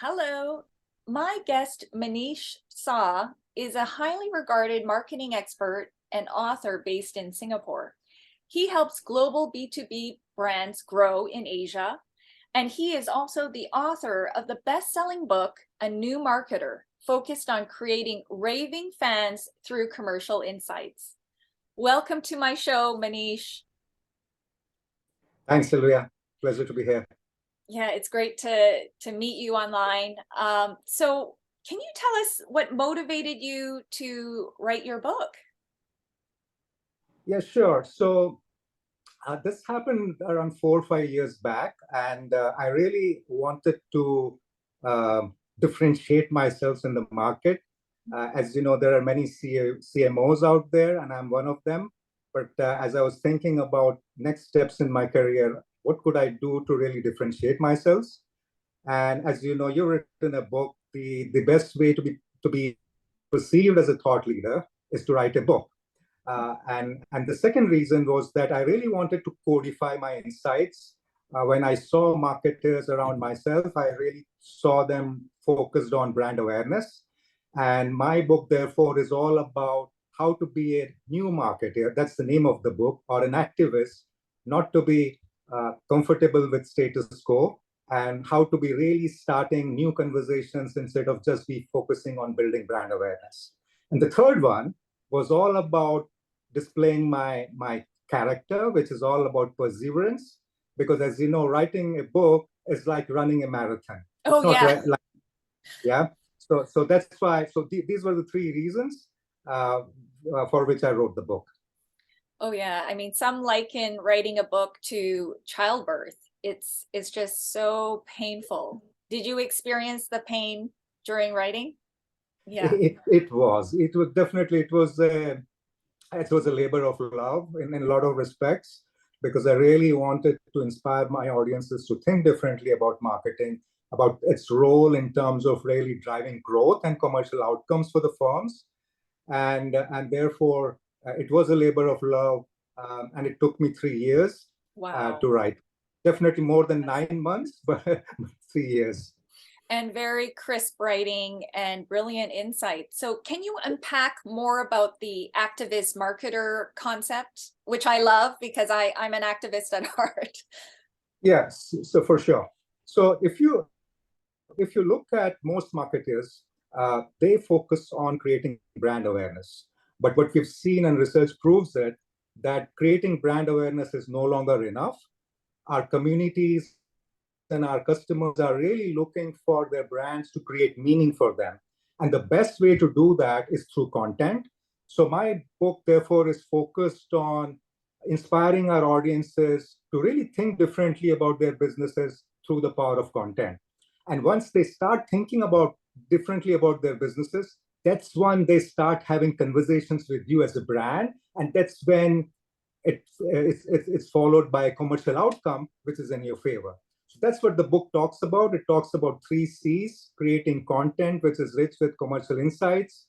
Hello. My guest, Maneesh Sah, is a highly regarded marketing expert and author based in Singapore. He helps global B2B brands grow in Asia, and he is also the author of the best-selling book, A New Marketer, focused on creating raving fans through commercial insights. Welcome to my show, Maneesh. Thanks, Sylvia. Pleasure to be here. Yeah, it's great to meet you online. So can you tell us what motivated you to write your book? Yeah, sure. So this happened around 4 or 5 years back, and I really wanted to differentiate myself in the market. As you know, there are many CMOs out there, and I'm one of them. But as I was thinking about next steps in my career, what could I do to really differentiate myself? And as you know, you've written a book. The best way to be perceived as a thought leader is to write a book. And the second reason was that I really wanted to codify my insights. When I saw marketers around myself, I really saw them focused on brand awareness. And my book, therefore, is all about how to be a new marketer. That's the name of the book, or an activist, not to be comfortable with status quo, and how to be really starting new conversations instead of just be focusing on building brand awareness. And the third one was all about displaying my character, which is all about perseverance. Because as you know, writing a book is like running a marathon. Oh, It's not yeah. like, yeah. So that's why. So these were the three reasons for which I wrote the book. Oh, yeah. I mean, some liken writing a book to childbirth. It's just so painful. Did you experience the pain during writing? Yeah. It was definitely it was a labor of love in a lot of respects, because I really wanted to inspire my audiences to think differently about marketing, about its role in terms of really driving growth and commercial outcomes for the firms. And therefore, it was a labor of love, and it took me 3 years Wow. to write. Definitely more than 9 months, but 3 years. And very crisp writing and brilliant insight. So can you unpack more about the activist marketer concept, which I love because I'm an activist at heart? Yes, so for sure. So if you look at most marketers, they focus on creating brand awareness. But what we've seen and research proves that creating brand awareness is no longer enough. Our communities and our customers are really looking for their brands to create meaning for them. And the best way to do that is through content. So my book, therefore, is focused on inspiring our audiences to really think differently about their businesses through the power of content. And once they start thinking about differently about their businesses, that's when they start having conversations with you as a brand. And that's when it's followed by a commercial outcome, which is in your favor. So that's what the book talks about. It talks about 3 C's: creating content which is rich with commercial insights,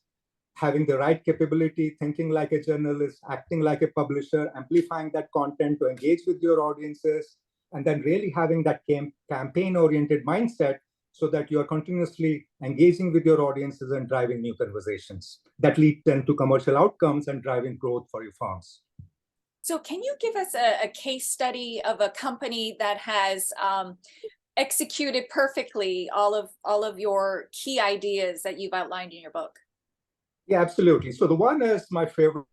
having the right capability, thinking like a journalist, acting like a publisher, amplifying that content to engage with your audiences, and then really having that campaign-oriented mindset so that you are continuously engaging with your audiences and driving new conversations that lead then to commercial outcomes and driving growth for your firms. So can you give us a case study of a company that has executed perfectly all of your key ideas that you've outlined in your book? Yeah, absolutely. So the one is my favorite,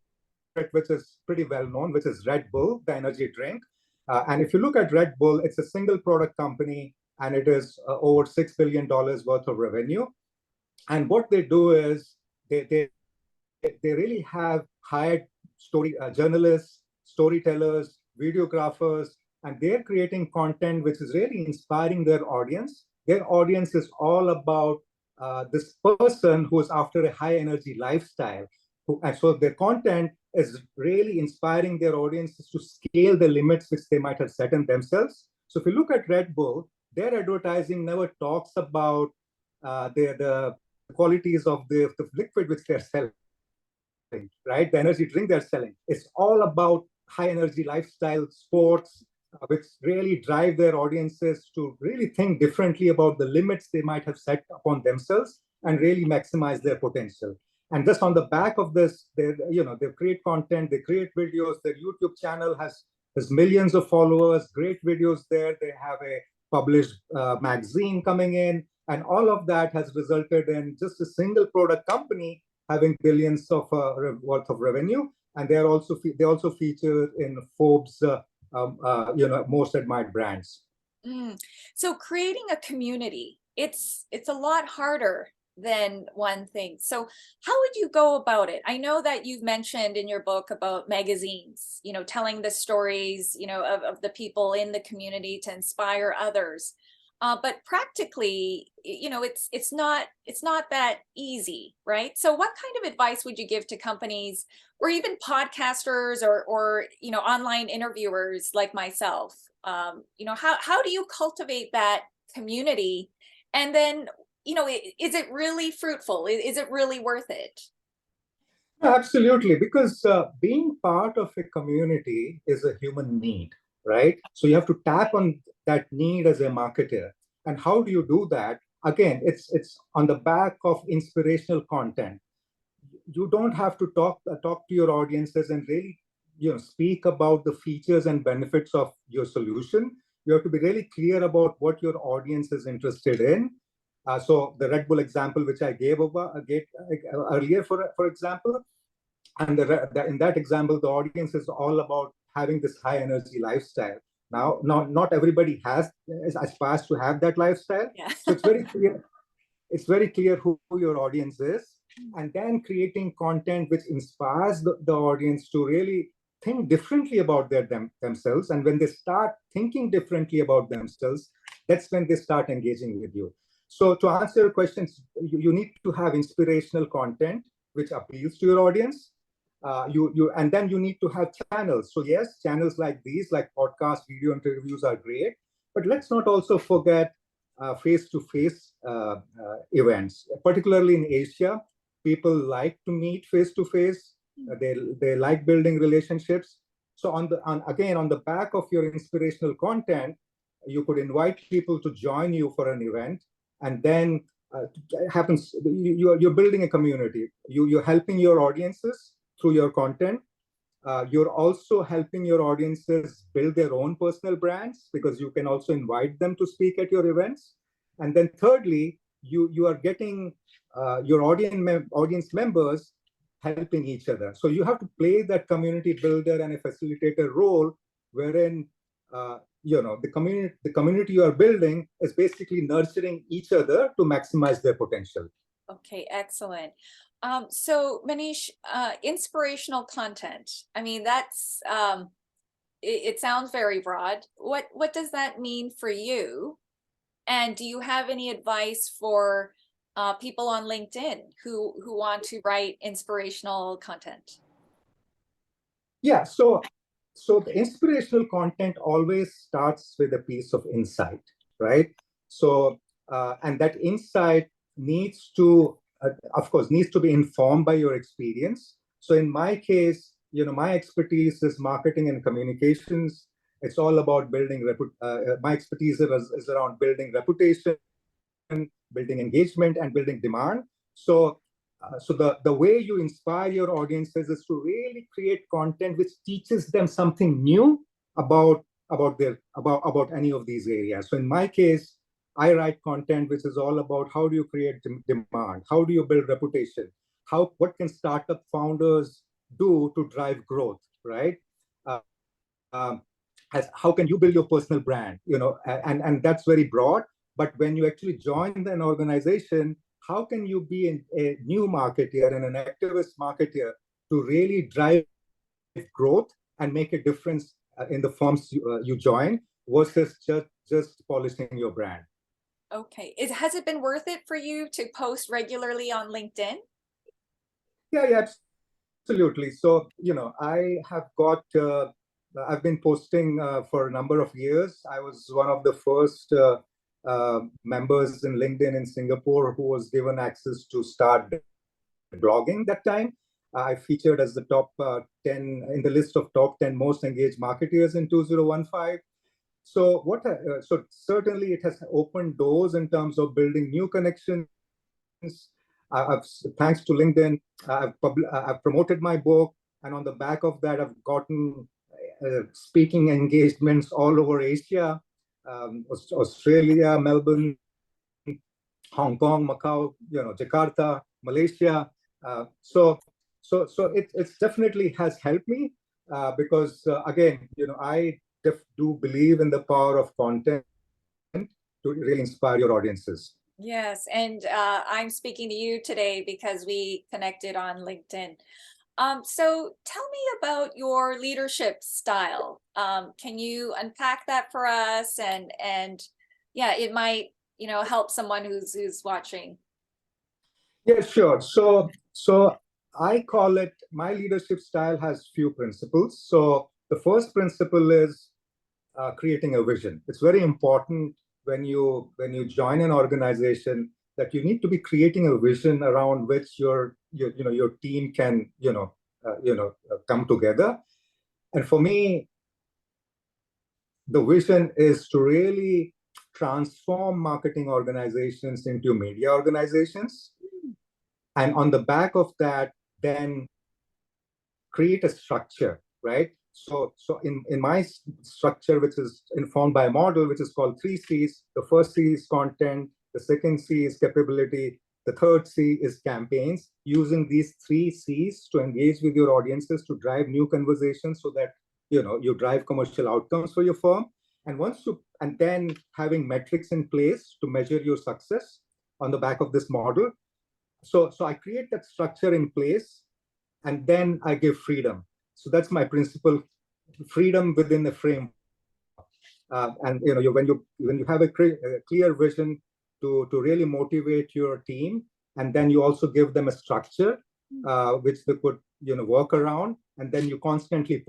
which is pretty well known, which is Red Bull, the energy drink. And if you look at Red Bull, it's a single product company, and it is over $6 billion worth of revenue. And what they do is they really have hired journalists, storytellers, videographers, and they're creating content which is really inspiring their audience. Their audience is all about this person who is after a high energy lifestyle. And so their content is really inspiring their audiences to scale the limits which they might have set in themselves. So if you look at Red Bull, their advertising never talks about the qualities of the liquid which they're selling, right? The energy drink they're selling. It's all about high energy lifestyle, sports, which really drive their audiences to really think differently about the limits they might have set upon themselves and really maximize their potential. And just on the back of this, they create content, they create videos. Their YouTube channel has millions of followers, great videos there. They have a published magazine coming in, and all of that has resulted in just a single product company having billions of worth of revenue. And they also feature in Forbes most admired brands. So creating a community, it's a lot harder than one thing. So how would you go about it? I know that you've mentioned in your book about magazines, telling the stories, of the people in the community to inspire others. But practically, it's not that easy, right? So what kind of advice would you give to companies or even podcasters or online interviewers like myself? How do you cultivate that community? And then, is it really fruitful? Is it really worth it? Absolutely, because being part of a community is a human need, right? So you have to tap on that need as a marketer. And how do you do that? Again, it's on the back of inspirational content. You don't have to talk to your audiences and really speak about the features and benefits of your solution. You have to be really clear about what your audience is interested in. So the Red Bull example, which I gave earlier, for example, and in that example, the audience is all about having this high energy lifestyle. Now, not everybody aspires to have that lifestyle. Yeah. So it's very clear who your audience is, and then creating content which inspires the audience to really think differently about themselves. And when they start thinking differently about themselves, that's when they start engaging with you. So to answer your questions, you need to have inspirational content which appeals to your audience. And then you need to have channels. So yes, channels like these, like podcast video interviews, are great, but let's not also forget face-to-face events. Particularly in Asia, people like to meet face-to-face. They like building relationships. So again, on the back of your inspirational content, you could invite people to join you for an event, and then happens you're building a community. You're helping your audiences through your content. You're also helping your audiences build their own personal brands, because you can also invite them to speak at your events. And then thirdly, you are getting your audience members helping each other. So you have to play that community builder and a facilitator role, wherein the community you are building is basically nurturing each other to maximize their potential. Okay, excellent. So Manish, inspirational content. I mean, it sounds very broad. What does that mean for you? And do you have any advice for people on LinkedIn who want to write inspirational content? Yeah, so the inspirational content always starts with a piece of insight, right? So and that insight of course, needs to be informed by your experience. So in my case, my expertise is marketing and communications. It's all about my expertise is around building reputation, building engagement, and building demand. So the way you inspire your audiences is to really create content which teaches them something new about any of these areas. So in my case, I write content which is all about how do you create demand, how do you build reputation, what can startup founders do to drive growth, right? Uh, um, how can you build your personal brand, and that's very broad. But when you actually join an organization, how can you be a new marketeer and an activist marketeer to really drive growth and make a difference in the firms you join, versus just polishing your brand. Okay. Has it been worth it for you to post regularly on LinkedIn? Yeah, absolutely. So, I've been posting for a number of years. I was one of the first members in LinkedIn in Singapore who was given access to start blogging that time. I featured as the top 10 in the list of top 10 most engaged marketeers in 2015. So certainly it has opened doors in terms of building new connections. I've Thanks to LinkedIn, I've promoted my book, and on the back of that, I've gotten speaking engagements all over Asia, Australia, Melbourne, Hong Kong, Macau, Jakarta, Malaysia. So it's definitely has helped me because again, I do believe in the power of content to really inspire your audiences. Yes, and I'm speaking to you today because we connected on LinkedIn. So tell me about your leadership style. Can you unpack that for us? And yeah, it might, help someone who's watching. Yeah, sure. So I call it, my leadership style has few principles. So the first principle is creating a vision. It's very important when you join an organization that you need to be creating a vision around which your team can come together. And for me, the vision is to really transform marketing organizations into media organizations, and on the back of that, then create a structure, right? So in my structure, which is informed by a model, which is called 3 C's. The first C is content, the second C is capability, the third C is campaigns. Using these 3 C's to engage with your audiences to drive new conversations so that you drive commercial outcomes for your firm. And then having metrics in place to measure your success on the back of this model. So I create that structure in place, and then I give freedom. So that's my principle: freedom within the frame. And when you have a clear vision to really motivate your team, and then you also give them a structure which they could work around, and then you constantly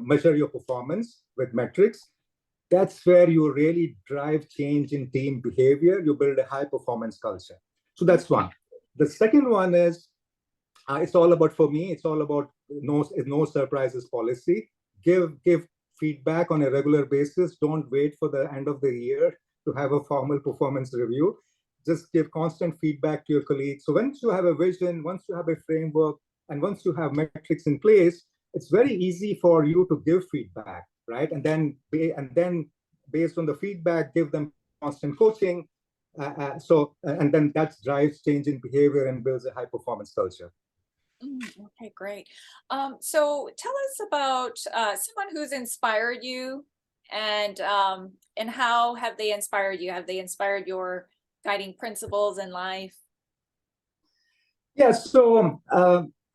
measure your performance with metrics. That's where you really drive change in team behavior. You build a high performance culture. So that's one. The second one is, it's all about, for me, it's all about no surprises policy. Give feedback on a regular basis. Don't wait for the end of the year to have a formal performance review. Just give constant feedback to your colleagues. So once you have a vision, once you have a framework, and once you have metrics in place, it's very easy for you to give feedback, right? And then based on the feedback, give them constant coaching. And then that drives change in behavior and builds a high performance culture. Okay, great. So tell us about someone who's inspired you, and how have they inspired you? Have they inspired your guiding principles in life? Yeah, so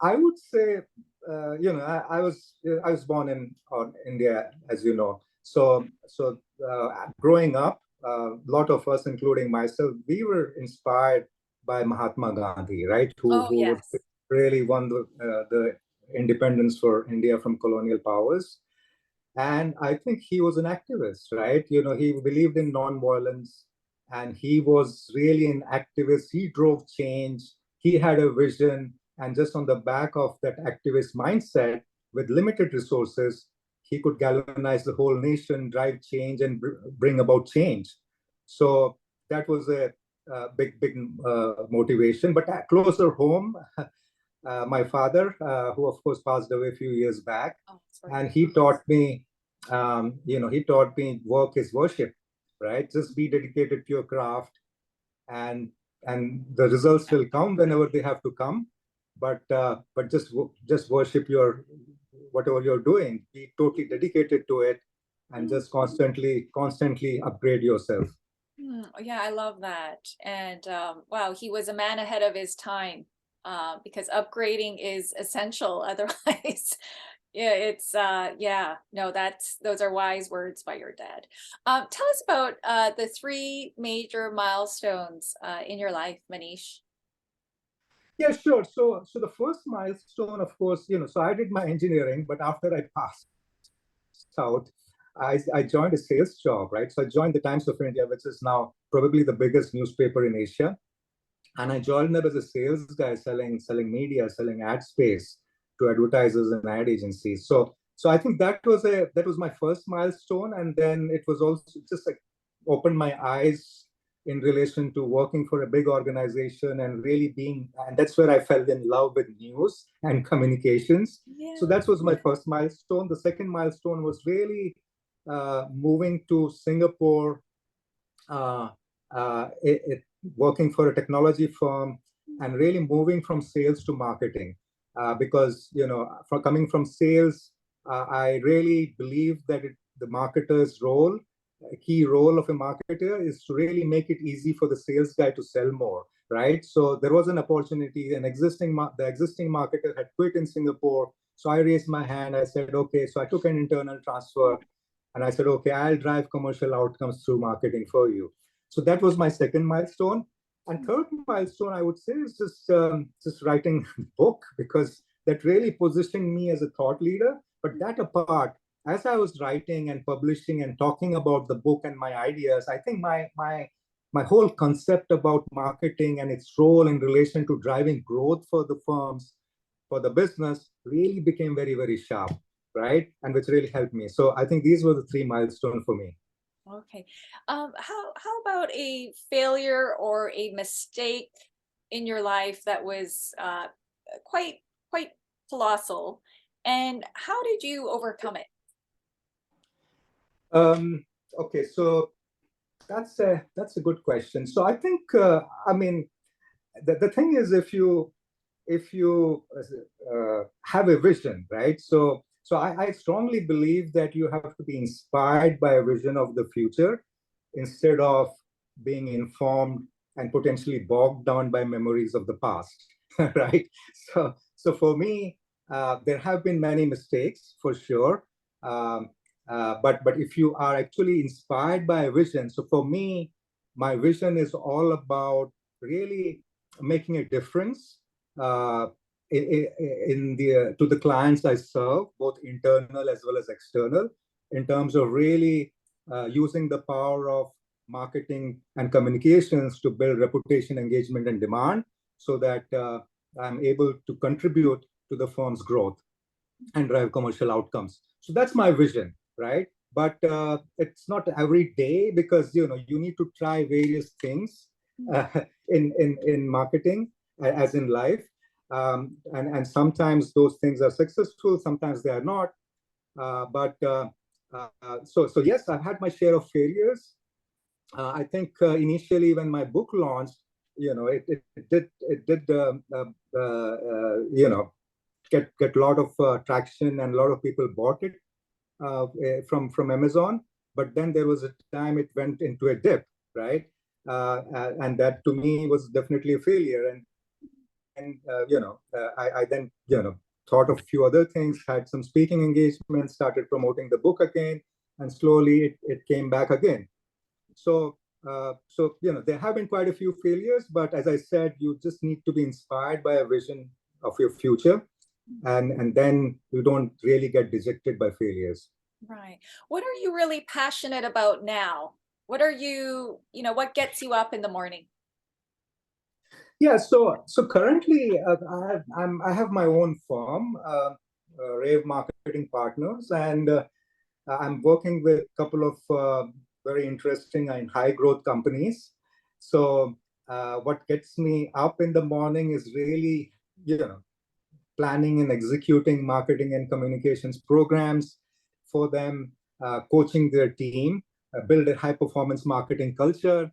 I would say, I was born in India, as you know. So growing up, a lot of us, including myself, we were inspired by Mahatma Gandhi, right? Who Oh, who yes. really won the independence for India from colonial powers. And I think he was an activist, right? He believed in nonviolence, and he was really an activist. He drove change. He had a vision. And just on the back of that activist mindset, with limited resources, he could galvanize the whole nation, drive change, and bring about change. So that was a big motivation. But closer home, my father, who of course passed away a few years back, Oh, sorry. and he taught me work is worship, right? Just be dedicated to your craft, and the results will come whenever they have to come. But just worship your whatever you're doing. Be totally dedicated to it, and just constantly upgrade yourself. Yeah, I love that. And wow, he was a man ahead of his time, because upgrading is essential. Otherwise, yeah, yeah, no, those are wise words by your dad. Tell us about the three major milestones in your life, Manish. Yeah, sure. So the first milestone, of course, so I did my engineering, but after I passed out, I joined a sales job, right? So I joined the Times of India, which is now probably the biggest newspaper in Asia. And I joined up as a sales guy, selling media, selling ad space to advertisers and ad agencies. So I think that was my first milestone, and then it was also just like opened my eyes in relation to working for a big organization and really being, and that's where I fell in love with news and communications. So Yeah. that was my first milestone. The second milestone was really moving to Singapore, uh, working for a technology firm, and really moving from sales to marketing. Because from coming from sales, I really believe that the marketer's role, a key role of a marketer, is to really make it easy for the sales guy to sell more, right? So there was an opportunity. The existing marketer had quit in Singapore, so I raised my hand. I said, okay. So I took an internal transfer, and I said, okay, I'll drive commercial outcomes through marketing for you. So that was my second milestone. And third milestone, I would say, is just writing a book, because that really positioned me as a thought leader. But that apart, as I was writing and publishing and talking about the book and my ideas, I think my whole concept about marketing and its role in relation to driving growth for the firms, for the business, really became very, very sharp, right? And which really helped me. So I think these were the three milestones for me. Okay. How about a failure or a mistake in your life that was quite quite colossal, and how did you overcome it? Um, okay, so that's a good question. So I think I mean the thing is, if you have a vision, right? So I strongly believe that you have to be inspired by a vision of the future instead of being informed and potentially bogged down by memories of the past, right? So for me, there have been many mistakes for sure, um, but if you are actually inspired by a vision, so for me, my vision is all about really making a difference uh, in the to the clients I serve, both internal as well as external, in terms of really using the power of marketing and communications to build reputation, engagement, and demand, so that I'm able to contribute to the firm's growth and drive commercial outcomes. So that's my vision, right? But it's not every day, because you need to try various things uh, in marketing, as in life, and sometimes those things are successful, sometimes they are not. But yes, I've had my share of failures. I think initially when my book launched, it did get a lot of traction, and a lot of people bought it from Amazon. But then there was a time it went into a dip, right? And that to me was definitely a failure. And I then thought of a few other things, had some speaking engagements, started promoting the book again, and slowly it came back again. So there have been quite a few failures, but as I said, you just need to be inspired by a vision of your future, and then you don't really get dejected by failures. Right. What are you really passionate about now? What are what gets you up in the morning? Yeah, so currently I have my own firm, Rave Marketing Partners, and I'm working with a couple of very interesting and high growth companies. So what gets me up in the morning is really, planning and executing marketing and communications programs for them, coaching their team, build a high performance marketing culture.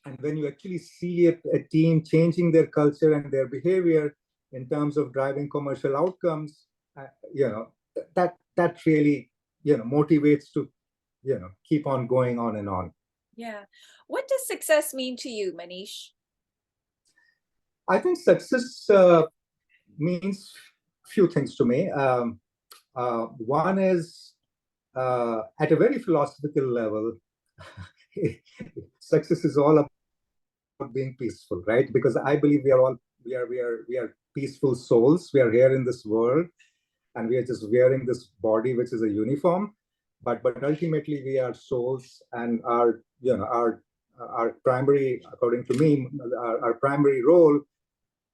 And when you actually see a team changing their culture and their behavior in terms of driving commercial outcomes, uh, you know, that really, motivates to, keep on going on and on. Yeah. What does success mean to you, Manish? I think success means few things to me. One is at a very philosophical level, success is all about being peaceful, right? Because I believe we are peaceful souls. We are here in this world, and we are just wearing this body, which is a uniform. But ultimately, we are souls, and our primary, according to me, our primary role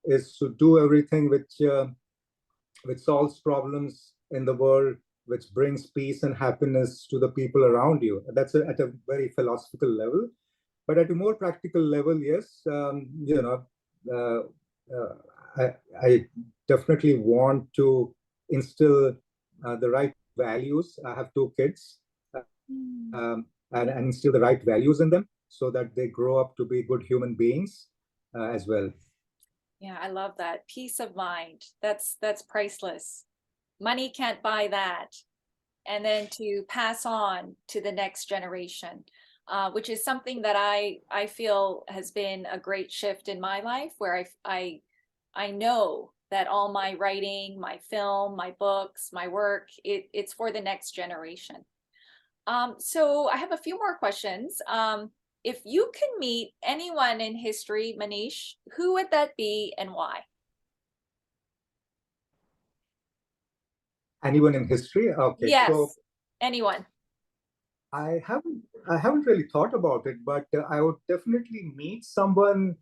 is to do everything which solves problems in the world, which brings peace and happiness to the people around you. That's at a very philosophical level. But at a more practical level, yes, uh, uh, I definitely want to instill the right values. I have two kids, Mm. and instill the right values in them so that they grow up to be good human beings as well. Yeah, I love that. Peace of mind. That's priceless. Money can't buy that. And then to pass on to the next generation, which is something that I feel has been a great shift in my life, where I know that all my writing, my film, my books, my work, it's for the next generation. So I have a few more questions. If you can meet anyone in history, Maneesh, who would that be and why? Anyone in history? Okay, so Yes, anyone. I haven't really thought about it, but I would definitely meet someone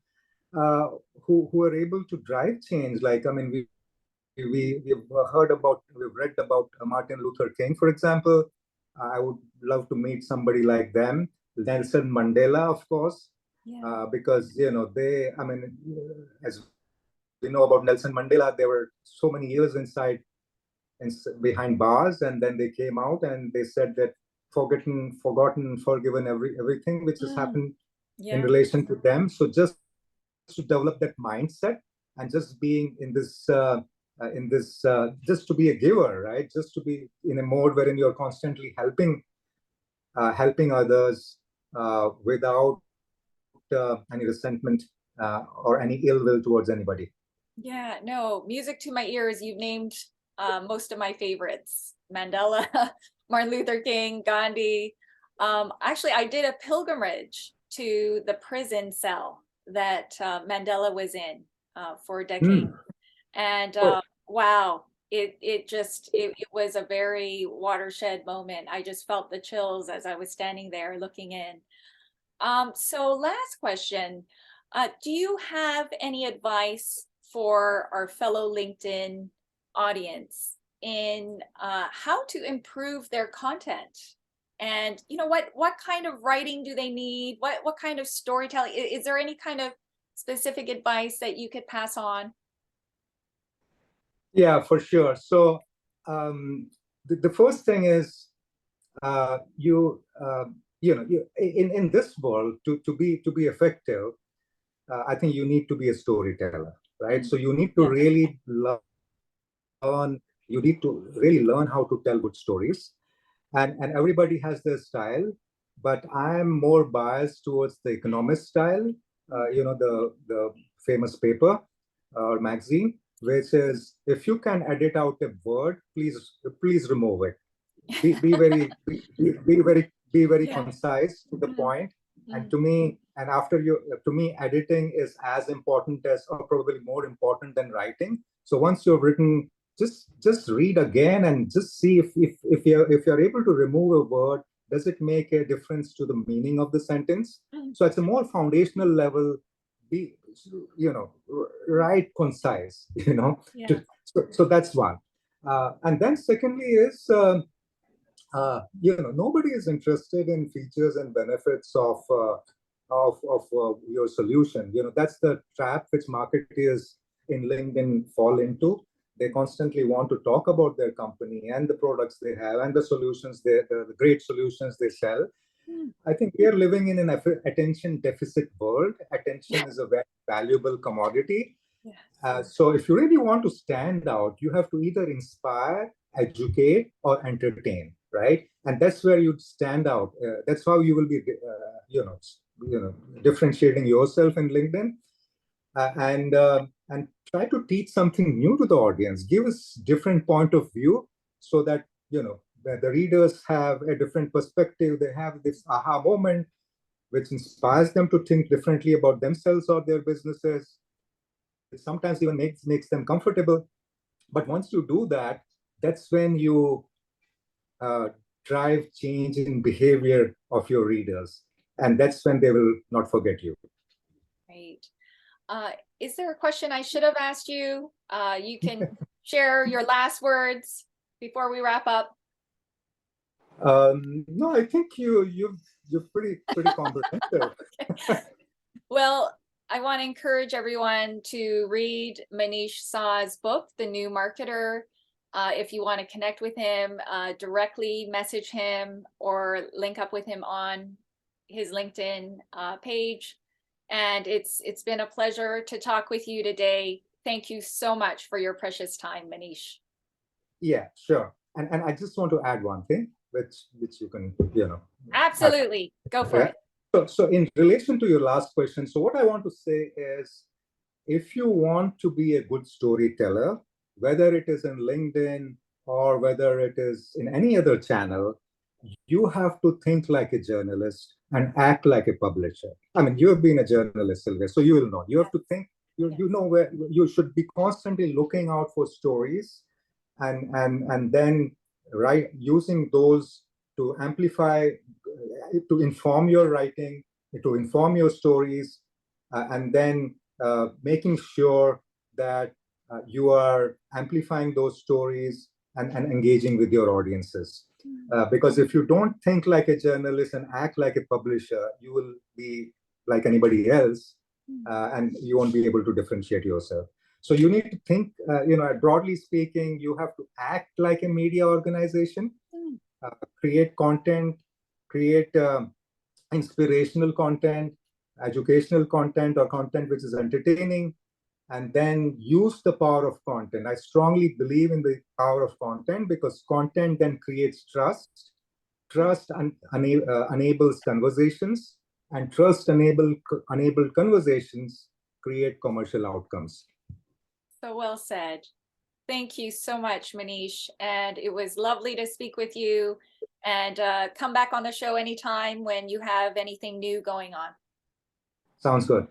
uh, who are able to drive change. Like, I mean, we've read about Martin Luther King, for example. I would love to meet somebody like them. Nelson Mandela, of course, Yeah. because I mean, as we know about Nelson Mandela, there were so many years inside and behind bars, and then they came out and they said that forgotten, forgiven everything which has Mm, happened in yeah. relation to them. So just to develop that mindset and just being in this just to be a giver, right? Just to be in a mode wherein you're constantly helping others without any resentment or any ill will towards anybody. Yeah, no, music to my ears. You've named most of my favorites. Mandela, Martin Luther King, Gandhi. Actually, I did a pilgrimage to the prison cell that Mandela was in for a decade. Hmm. And Oh, wow, it was a very watershed moment. I just felt the chills as I was standing there looking in. So last question, do you have any advice for our fellow LinkedIn audience in how to improve their content? And what kind of writing do they need? What kind of storytelling? Is there any kind of specific advice that you could pass on? yeah, for sure. So the first thing is in this world to be effective, I think you need to be a storyteller, right? Mm, So you need to yeah. really learn you need to really learn how to tell good stories, and everybody has their style, but I'm more biased towards the economist style, the famous paper or magazine, which is, if you can edit out a word, please remove it. Be very Yeah. concise to the Mm, point. And mm, to me, editing is as important as, or probably more important than writing. So once you've written, just read again and just see if you're able to remove a word, does it make a difference to the meaning of the sentence? mm, So at a more foundational level, be write concise. yeah. So that's one. And then secondly is, nobody is interested in features and benefits of your solution. That's the trap which marketers in LinkedIn fall into. They constantly want to talk about their company and the products they have and the solutions the great solutions they sell. Mm, I think we are living in an attention deficit world. yeah. Attention is a very valuable commodity. Yeah. So if you really want to stand out, you have to either inspire, educate, or entertain, right? And that's where you stand out. That's how you will be, differentiating yourself in LinkedIn, and try to teach something new to the audience. Give us different point of view so that the readers have a different perspective. They have this aha moment, which inspires them to think differently about themselves or their businesses. It sometimes even makes them comfortable. But once you do that, that's when you uh, drive change in behavior of your readers, and that's when they will not forget you. Great. Is there a question I should have asked you? You can share your last words before we wrap up. No, I think you're pretty comprehensive. Well, I want to encourage everyone to read Maneesh Sah's book, The New Marketer. If you want to connect with him, directly message him or link up with him on his LinkedIn page. And it's been a pleasure to talk with you today. Thank you so much for your precious time, Maneesh. Yeah, sure. And I just want to add one thing, which you can, add. Absolutely. Go for Yeah. it. So in relation to your last question, so what I want to say is, if you want to be a good storyteller, whether it is in LinkedIn or whether it is in any other channel, you have to think like a journalist and act like a publisher. I mean, you have been a journalist, Sylvia, so you will know. You have to think, you know where you should be constantly looking out for stories and then using those to amplify, to inform your writing, to inform your stories, and then making sure that you are amplifying those stories and engaging with your audiences. Because if you don't think like a journalist and act like a publisher, you will be like anybody else, and you won't be able to differentiate yourself. So you need to think, broadly speaking, you have to act like a media organization, create content, create inspirational content, educational content, or content which is entertaining, and then use the power of content. I strongly believe in the power of content because content then creates trust. Trust enables conversations, and trust enabled conversations create commercial outcomes. So well said. Thank you so much, Maneesh. And it was lovely to speak with you. And come back on the show anytime when you have anything new going on. Sounds good.